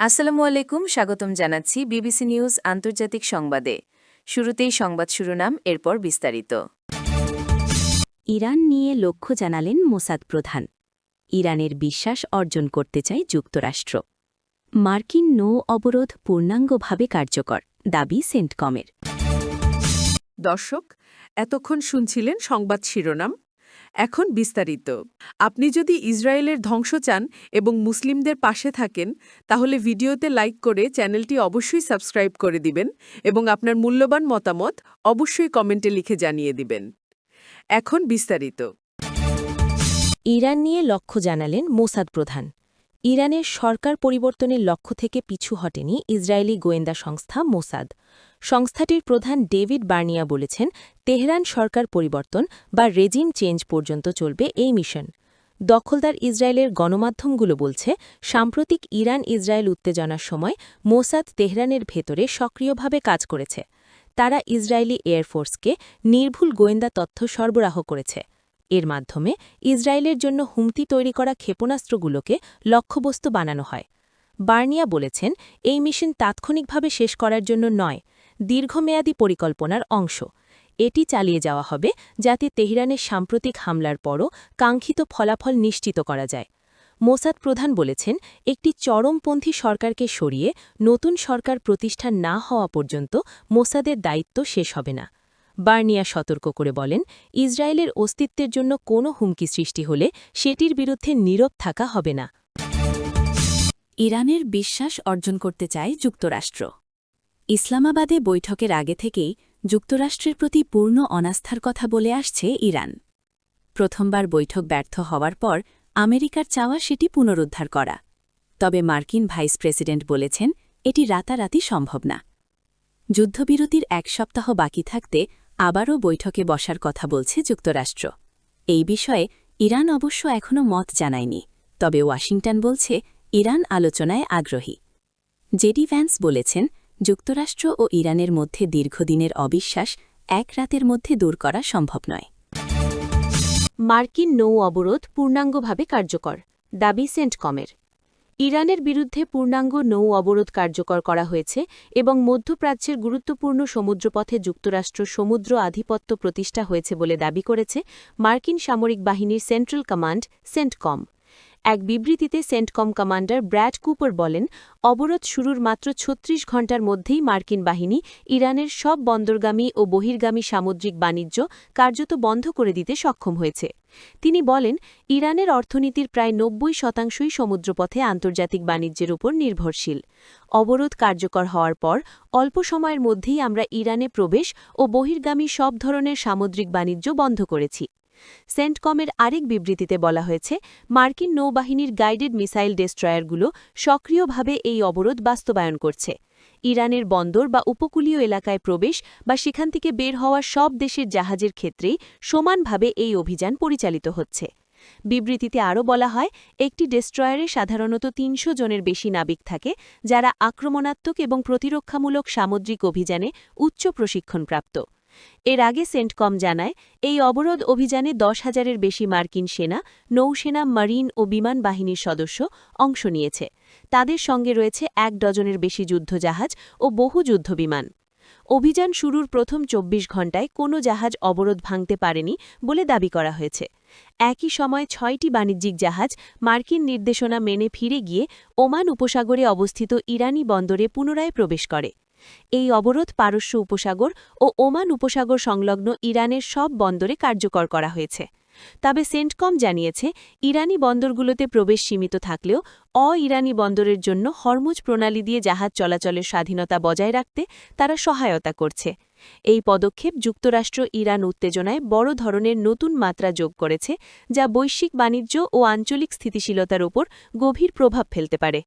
আসসালামু আলাইকুম, স্বাগতম জানাচ্ছি বিবিসি নিউজ আন্তর্জাতিক সংবাদে। শুরুতেই সংবাদ শিরোনাম, এরপর বিস্তারিত। ইরান নিয়ে লক্ষ্য জানালেন মোসাদ প্রধান। ইরানের বিশ্বাস অর্জন করতে চায় যুক্তরাষ্ট্র। মার্কিন নৌ অবরোধ পূর্ণাঙ্গভাবে কার্যকর, দাবি সেন্টকমের। দর্শক, এতক্ষণ শুনছিলেন সংবাদ শিরোনাম। এখন বিস্তারিত। আপনি যদি ইসরায়েলের ধ্বংস চান এবং মুসলিমদের পাশে থাকেন, তাহলে ভিডিওতে লাইক করে চ্যানেলটি অবশ্যই সাবস্ক্রাইব করে দিবেন এবং আপনার মূল্যবান মতামত অবশ্যই কমেন্টে লিখে জানিয়ে দিবেন। এখন বিস্তারিত। ইরান নিয়ে লক্ষ্য জানালেন মোসাদ প্রধান। ইরানের সরকার পরিবর্তনের লক্ষ্য থেকে পিছু হটেনি ইসরায়েলি গোয়েন্দা সংস্থা মোসাদ। সংস্থাটির প্রধান ডেভিড বার্নিয়া বলেছেন, তেহরান সরকার পরিবর্তন বা রেজিম চেঞ্জ পর্যন্ত চলবে এই মিশন। দখলদার ইসরায়েলের গণমাধ্যমগুলো বলছে, সাম্প্রতিক ইরান ইসরায়েল উত্তেজনার সময় মোসাদ তেহরানের ভেতরে সক্রিয়ভাবে কাজ করেছে। তারা ইসরায়েলি এয়ারফোর্সকে নির্ভুল গোয়েন্দা তথ্য সরবরাহ করেছে। এর মাধ্যমে ইসরায়েলের জন্য হুমকি তৈরি করা ক্ষেপণাস্ত্রগুলোকে লক্ষ্যবস্তু বানানো হয়। বার্নিয়া বলেছেন, এই মিশন তাৎক্ষণিকভাবে শেষ করার জন্য নয়, দীর্ঘমেয়াদী পরিকল্পনার অংশ। এটি চালিয়ে যাওয়া হবে যাতে তেহরানের সাম্প্রতিক হামলার পরও কাঙ্ক্ষিত ফলাফল নিশ্চিত করা যায়। মোসাদ প্রধান বলেছেন, একটি চরমপন্থী সরকারকে সরিয়ে নতুন সরকার প্রতিষ্ঠা না হওয়া পর্যন্ত মোসাদের দায়িত্ব শেষ হবে না। বার্নিয়া সতর্ক করে বলেন, ইসরায়েলের অস্তিত্বের জন্য কোনো হুমকি সৃষ্টি হলে সেটির বিরুদ্ধে নীরব থাকা হবে না। ইরানের বিশ্বাস অর্জন করতে চায় যুক্তরাষ্ট্র। ইসলামাবাদে বৈঠকের আগে থেকেই যুক্তরাষ্ট্রের প্রতি পূর্ণ অনাস্থার কথা বলে আসছে ইরান। প্রথমবার বৈঠক ব্যর্থ হওয়ার পর আমেরিকার চাওয়া সেটি পুনরুদ্ধার করা। তবে মার্কিন ভাইস প্রেসিডেন্ট বলেছেন, এটি রাতারাতি সম্ভব না। যুদ্ধবিরতির এক সপ্তাহ বাকি থাকতে আবারও বৈঠকে বসার কথা বলছে যুক্তরাষ্ট্র। এই বিষয়ে ইরান অবশ্য এখনও মত জানায়নি, তবে ওয়াশিংটন বলছে ইরান আলোচনায় আগ্রহী। জেডি ভ্যান্স বলেছেন, যুক্তরাষ্ট্র ও ইরানের মধ্যে দীর্ঘদিনের অবিশ্বাস এক রাতের মধ্যে দূর করা সম্ভব নয়। মার্কিন নৌ অবরোধ পূর্ণাঙ্গভাবে কার্যকর, দাবি সেন্টকমের। ইরানের বিরুদ্ধে পূর্ণাঙ্গ নৌ অবরোধ কার্যকর করা হয়েছে এবং মধ্যপ্রাচ্যের গুরুত্বপূর্ণ সমুদ্রপথে যুক্তরাষ্ট্র সমুদ্র আধিপত্য প্রতিষ্ঠা হয়েছে বলে দাবি করেছে মার্কিন সামরিক বাহিনীর সেন্ট্রাল কমান্ড, সেন্টকম। এক বিবৃতিতে সেন্টকম কমান্ডার ব্র্যাড কুপার বলেন, অবরোধ শুরুর মাত্র ৩৬ ঘণ্টার মধ্যেই মার্কিন বাহিনী ইরানের সব বন্দরগামী ও বহির্গামী সামুদ্রিক বাণিজ্য কার্যত বন্ধ করে দিতে সক্ষম হয়েছে। তিনি বলেন, ইরানের অর্থনীতির প্রায় ৯০% সমুদ্রপথে আন্তর্জাতিক বাণিজ্যের উপর নির্ভরশীল। অবরোধ কার্যকর হওয়ার পর অল্প সময়ের মধ্যেই আমরা ইরানে প্রবেশ ও বহির্গামী সব ধরনের সামুদ্রিক বাণিজ্য বন্ধ করেছি। সেন্টকমের আরেক বিবৃতিতে বলা হয়েছে, মার্কিন নৌবাহিনীর গাইডেড মিসাইল ডেস্ট্রয়ারগুলো সক্রিয়ভাবে এই অবরোধ বাস্তবায়ন করছে। ইরানের বন্দর বা উপকূলীয় এলাকায় প্রবেশ বা সেখান থেকে বের হওয়া সব দেশের জাহাজের ক্ষেত্রেই সমানভাবে এই অভিযান পরিচালিত হচ্ছে। বিবৃতিতে আরও বলা হয়, একটি ডেস্ট্রয়ারে সাধারণত ৩০০ জনের বেশি নাবিক থাকে, যারা আক্রমণাত্মক এবং প্রতিরক্ষামূলক সামুদ্রিক অভিযানে উচ্চ প্রশিক্ষণপ্রাপ্ত। এর আগে সেন্টকম জানায়, এই অবরোধ অভিযানে ১০,০০০-এর বেশি মার্কিন সেনা, নৌসেনা, মারিন ও বিমান বাহিনীর সদস্য অংশ নিয়েছে। তাদের সঙ্গে রয়েছে ১ ডজনের বেশি যুদ্ধজাহাজ ও বহু যুদ্ধবিমান। অভিযান শুরুর প্রথম ২৪ ঘণ্টায় কোনো জাহাজ অবরোধ ভাঙতে পারেনি বলে দাবি করা হয়েছে। একই সময় ৬টি বাণিজ্যিক জাহাজ মার্কিন নির্দেশনা মেনে ফিরে গিয়ে ওমান উপসাগরে অবস্থিত ইরানি বন্দরে পুনরায় প্রবেশ করে। এই অবরোধ পারস্য উপসাগর ও ওমান উপসাগর সংলগ্ন ইরানের সব বন্দরে কার্যকর করা হয়েছে। তবে সেন্টকম জানিয়েছে, ইরানি বন্দরগুলোতে প্রবেশ সীমিত থাকলেও অ-ইরানি বন্দরের জন্য হরমুজ প্রণালী দিয়ে জাহাজ চলাচলের স্বাধীনতা বজায় রাখতে তারা সহায়তা করছে। এই পদক্ষেপ যুক্তরাষ্ট্র ইরান উত্তেজনায় বড় ধরনের নতুন মাত্রা যোগ করেছে, যা বৈশ্বিক বাণিজ্য ও আঞ্চলিক স্থিতিশীলতার ওপর গভীর প্রভাব ফেলতে পারে।